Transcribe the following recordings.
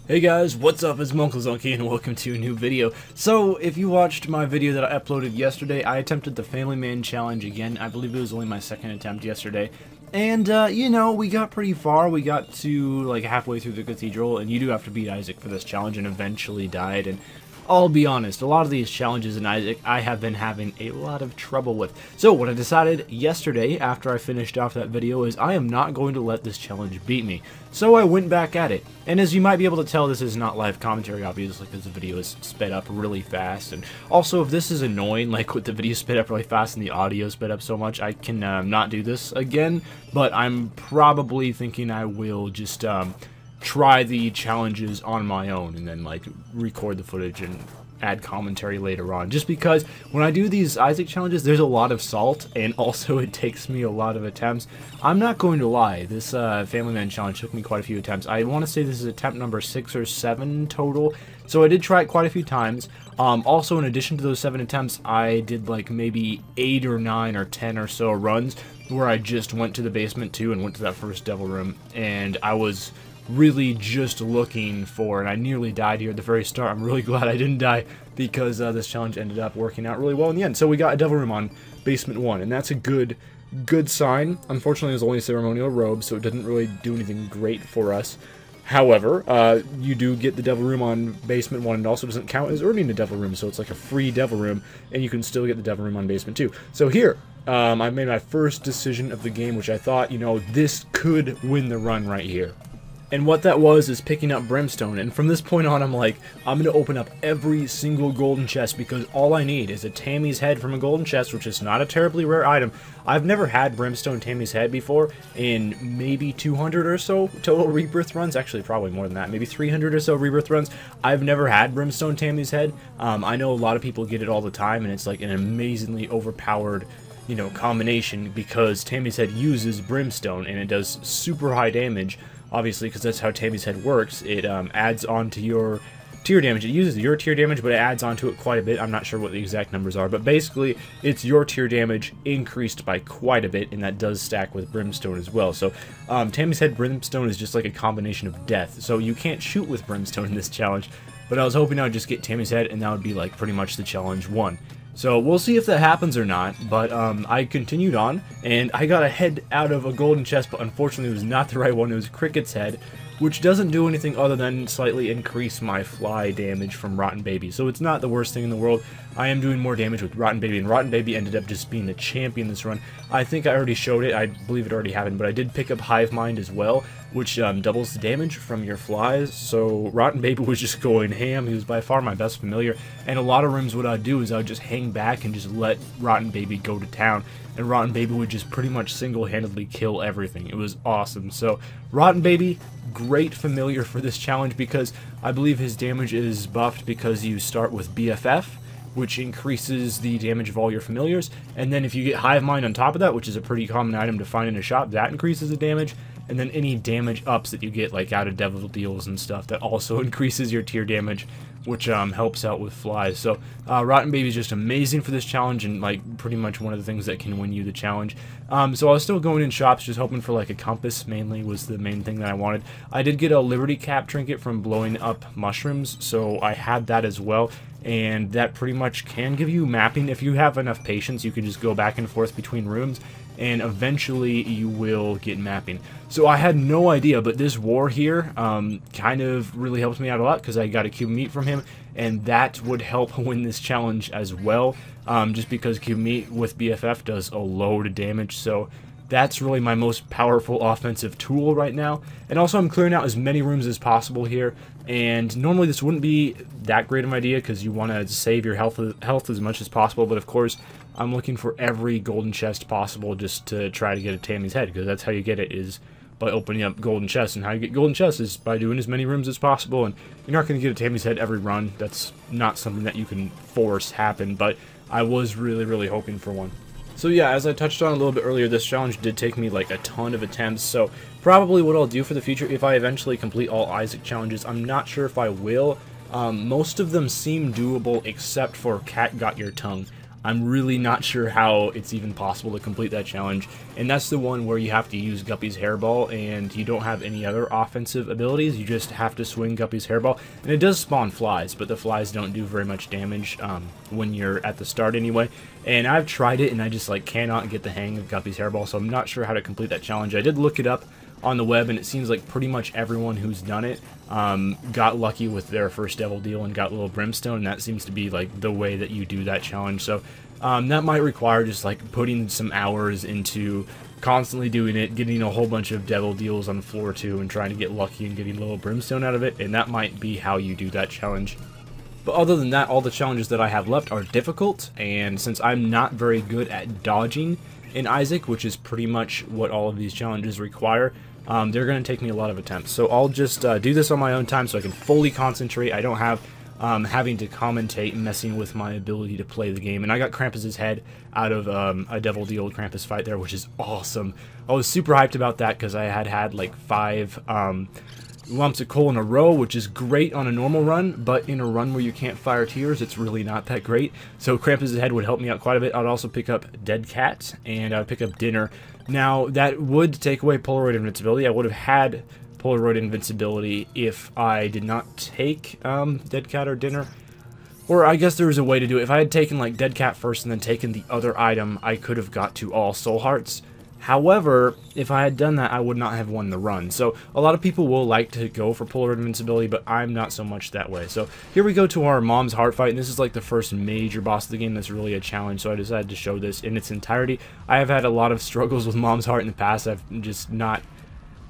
Hey guys, what's up? It's Monkey and welcome to a new video. So, if you watched my video that I uploaded yesterday, I attempted the Family Man Challenge again. I believe it was only my second attempt yesterday. And, you know, we got pretty far. We got to, like, halfway through the cathedral, and you do have to beat Isaac for this challenge, and eventually died. And I'll be honest, a lot of these challenges in Isaac I have been having a lot of trouble with. So what I decided yesterday after I finished off that video is I am not going to let this challenge beat me. So I went back at it. And as you might be able to tell, this is not live commentary obviously because the video is sped up really fast. And also if this is annoying, like with the video sped up really fast and the audio sped up so much, I can not do this again. But I'm probably thinking I will just try the challenges on my own and then like record the footage and add commentary later on, just because when I do these Isaac challenges there's a lot of salt and also it takes me a lot of attempts. I'm not going to lie, this Family Man challenge took me quite a few attempts. I want to say this is attempt number 6 or 7 total, so I did try it quite a few times. Also in addition to those 7 attempts I did like maybe 8 or 9 or 10 or so runs where I just went to the basement too and went to that first devil room, and I was really just looking for, and I nearly died here at the very start. I'm really glad I didn't die because this challenge ended up working out really well in the end. So we got a devil room on basement 1, and that's a good sign. Unfortunately, it was only a ceremonial robe, so it didn't really do anything great for us. However, you do get the devil room on basement 1, and it also doesn't count as earning a devil room, so it's like a free devil room, and you can still get the devil room on basement 2. So here, I made my first decision of the game, which I thought, you know, this could win the run right here. And what that was is picking up brimstone, and from this point on I'm like, I'm going to open up every single golden chest because all I need is a Tammy's head from a golden chest, which is not a terribly rare item. I've never had brimstone Tammy's head before in maybe 200 or so total Rebirth runs, actually probably more than that, maybe 300 or so Rebirth runs. I've never had brimstone Tammy's head. I know a lot of people get it all the time and it's like an amazingly overpowered, you know, combination because Tammy's head uses brimstone and it does super high damage. Obviously, because that's how Tammy's head works. It adds on to your tier damage. It uses your tier damage, but it adds onto it quite a bit. I'm not sure what the exact numbers are, but basically, it's your tier damage increased by quite a bit, and that does stack with Brimstone as well. So, Tammy's head Brimstone is just like a combination of death. So you can't shoot with Brimstone in this challenge, but I was hoping I would just get Tammy's head, and that would be like pretty much the challenge won. So we'll see if that happens or not, but I continued on, and I got a head out of a golden chest, but unfortunately it was not the right one. It was Cricket's head, which doesn't do anything other than slightly increase my fly damage from Rotten Baby. So it's not the worst thing in the world. I am doing more damage with Rotten Baby, and Rotten Baby ended up just being the champion this run. I think I already showed it. I believe it already happened, but I did pick up Hive Mind as well, which doubles the damage from your flies. So Rotten Baby was just going ham. He was by far my best familiar, and a lot of rooms what I'd do is I would just hang back and just let Rotten Baby go to town, and Rotten Baby would just pretty much single-handedly kill everything. It was awesome. So Rotten Baby, great familiar for this challenge because I believe his damage is buffed because you start with BFF, which increases the damage of all your familiars, and then if you get Hive Mind on top of that, which is a pretty common item to find in a shop, that increases the damage, and then any damage ups that you get, like out of Devil Deals and stuff, that also increases your tier damage, which helps out with flies. So Rotten Baby is just amazing for this challenge, and like pretty much one of the things that can win you the challenge. So I was still going in shops, just hoping for like a compass, mainly was the main thing that I wanted. I did get a Liberty Cap trinket from blowing up mushrooms, so I had that as well. And that pretty much can give you mapping. If you have enough patience, you can just go back and forth between rooms, and eventually you will get mapping. So I had no idea, but this war here kind of really helped me out a lot because I got a cube meat from him, and that would help win this challenge as well, just because cube meat with BFF does a load of damage. So that's really my most powerful offensive tool right now. And also I'm clearing out as many rooms as possible here. And normally this wouldn't be that great of an idea because you want to save your health as much as possible. But of course, I'm looking for every golden chest possible just to try to get a Tammy's head, because that's how you get it, is by opening up golden chests. And how you get golden chests is by doing as many rooms as possible. And you're not going to get a Tammy's head every run. That's not something that you can force happen. But I was really hoping for one. So yeah, as I touched on a little bit earlier, this challenge did take me like a ton of attempts, so probably what I'll do for the future, if I eventually complete all Isaac challenges, I'm not sure if I will. Most of them seem doable except for Cat Got Your Tongue. I'm really not sure how it's even possible to complete that challenge. And that's the one where you have to use Guppy's hairball and you don't have any other offensive abilities. You just have to swing Guppy's hairball. And it does spawn flies, but the flies don't do very much damage when you're at the start anyway. And I've tried it and I just like cannot get the hang of Guppy's hairball, so I'm not sure how to complete that challenge. I did look it up on the web, and it seems like pretty much everyone who's done it got lucky with their first devil deal and got a little brimstone, and that seems to be like the way that you do that challenge. So that might require just like putting some hours into constantly doing it, getting a whole bunch of devil deals on the floor too, and trying to get lucky and getting a little brimstone out of it, and that might be how you do that challenge. But other than that, all the challenges that I have left are difficult, and since I'm not very good at dodging in Isaac, which is pretty much what all of these challenges require, they're going to take me a lot of attempts. So I'll just do this on my own time so I can fully concentrate. I don't have having to commentate and messing with my ability to play the game. And I got Krampus's head out of a Devil Deal Krampus fight there, which is awesome. I was super hyped about that because I had like 5 lumps of coal in a row, which is great on a normal run, but in a run where you can't fire tears, it's really not that great. So Krampus' head would help me out quite a bit. I'd also pick up Dead Cat, and I'd pick up Dinner. Now, that would take away Polaroid Invincibility. I would have had Polaroid Invincibility if I did not take Dead Cat or Dinner. Or I guess there was a way to do it. If I had taken like Dead Cat first and then taken the other item, I could have got to all Soul Hearts. However, if I had done that, I would not have won the run. So a lot of people will like to go for Polaroid Invincibility, but I'm not so much that way. So here we go to our Mom's Heart fight, and this is like the first major boss of the game that's really a challenge, so I decided to show this in its entirety. I have had a lot of struggles with Mom's Heart in the past. I've just not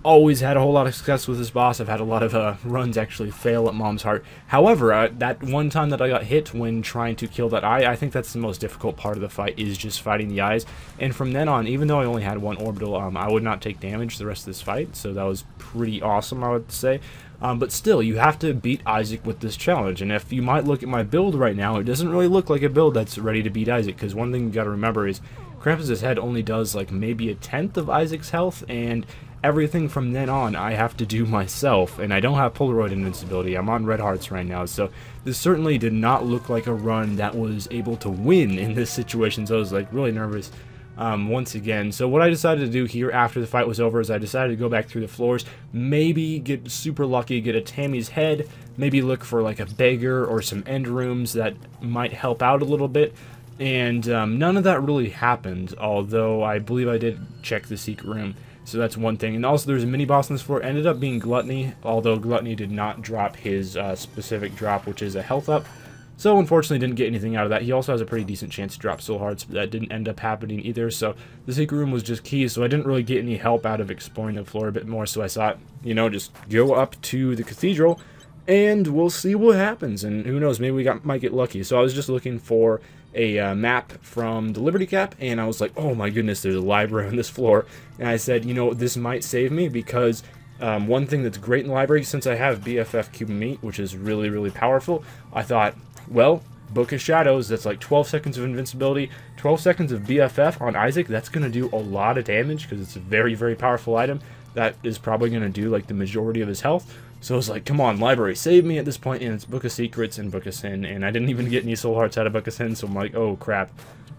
always had a whole lot of success with this boss. I've had a lot of runs actually fail at Mom's Heart. However, that one time that I got hit when trying to kill that eye, I think that's the most difficult part of the fight, is just fighting the eyes. And from then on, even though I only had 1 orbital, I would not take damage the rest of this fight, so that was pretty awesome, I would say. But still, you have to beat Isaac with this challenge, and if you might look at my build right now, it doesn't really look like a build that's ready to beat Isaac, because one thing you gotta remember is Krampus' head only does like maybe 1/10 of Isaac's health, and everything from then on I have to do myself, and I don't have Polaroid Invincibility. I'm on Red Hearts right now, so this certainly did not look like a run that was able to win in this situation, so I was like really nervous once again. So what I decided to do here after the fight was over is I decided to go back through the floors, maybe get super lucky, get a Tammy's head, maybe look for like a beggar or some end rooms that might help out a little bit. And none of that really happened, although I believe I did check the secret room. So that's one thing. And also there's a mini boss on this floor. It ended up being Gluttony, although Gluttony did not drop his specific drop, which is a health up. So unfortunately didn't get anything out of that. He also has a pretty decent chance to drop Soul Hearts, but that didn't end up happening either. So the secret room was just keys, so I didn't really get any help out of exploring the floor a bit more. So I thought, you know, just go up to the cathedral and we'll see what happens. And who knows, maybe we might get lucky. So I was just looking for a map from the Liberty Cap, and I was like, oh my goodness, there's a library on this floor. And I said, you know, this might save me, because one thing that's great in the library, since I have BFF Cube of Meat, which is really, really powerful, I thought, well, Book of Shadows, that's like 12 seconds of invincibility, 12 seconds of BFF on Isaac, that's going to do a lot of damage, because it's a very, very powerful item. That is probably going to do like the majority of his health. So I was like, come on, library, save me at this point, and it's Book of Secrets and Book of Sin, and I didn't even get any Soul Hearts out of Book of Sin, so I'm like, oh crap,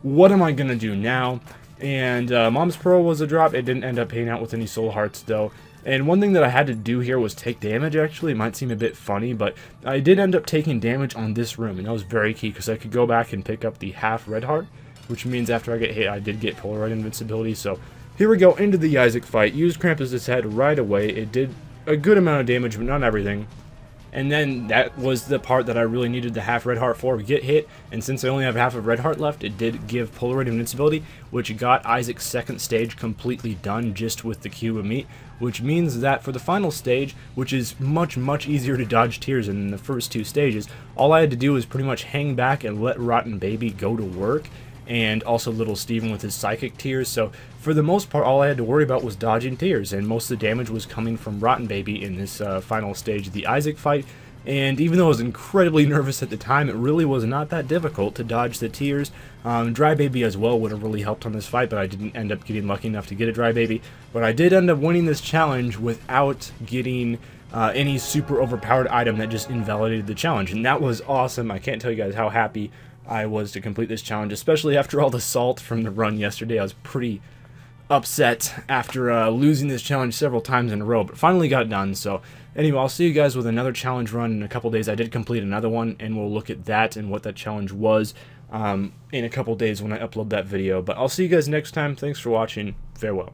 what am I going to do now? And Mom's Pearl was a drop. It didn't end up paying out with any Soul Hearts, though. And one thing that I had to do here was take damage, actually. It might seem a bit funny, but I did end up taking damage on this room, and that was very key, because I could go back and pick up the half Red Heart, which means after I get hit, I did get Polaroid Invincibility. So here we go into the Isaac fight. Used Krampus' head right away. It did a good amount of damage, but not everything. And then that was the part that I really needed the half Red Heart for, get hit, and since I only have half of Red Heart left, it did give Polaroid Invincibility, which got Isaac's second stage completely done just with the Cube of Meat, which means that for the final stage, which is much, much easier to dodge tears than the first 2 stages, all I had to do was pretty much hang back and let Rotten Baby go to work, and also Little Steven with his psychic tears. So for the most part, all I had to worry about was dodging tears, and most of the damage was coming from Rotten Baby in this final stage of the Isaac fight. And even though I was incredibly nervous at the time, it really was not that difficult to dodge the tears. Dry Baby as well would have really helped on this fight, but I didn't end up getting lucky enough to get a Dry Baby. But I did end up winning this challenge without getting any super overpowered item that just invalidated the challenge, and that was awesome. I can't tell you guys how happy I was to complete this challenge, especially after all the salt from the run yesterday. I was pretty upset after losing this challenge several times in a row, but finally got it done. So anyway, I'll see you guys with another challenge run in a couple days. I did complete another one, and we'll look at that and what that challenge was in a couple days when I upload that video. But I'll see you guys next time. Thanks for watching. Farewell.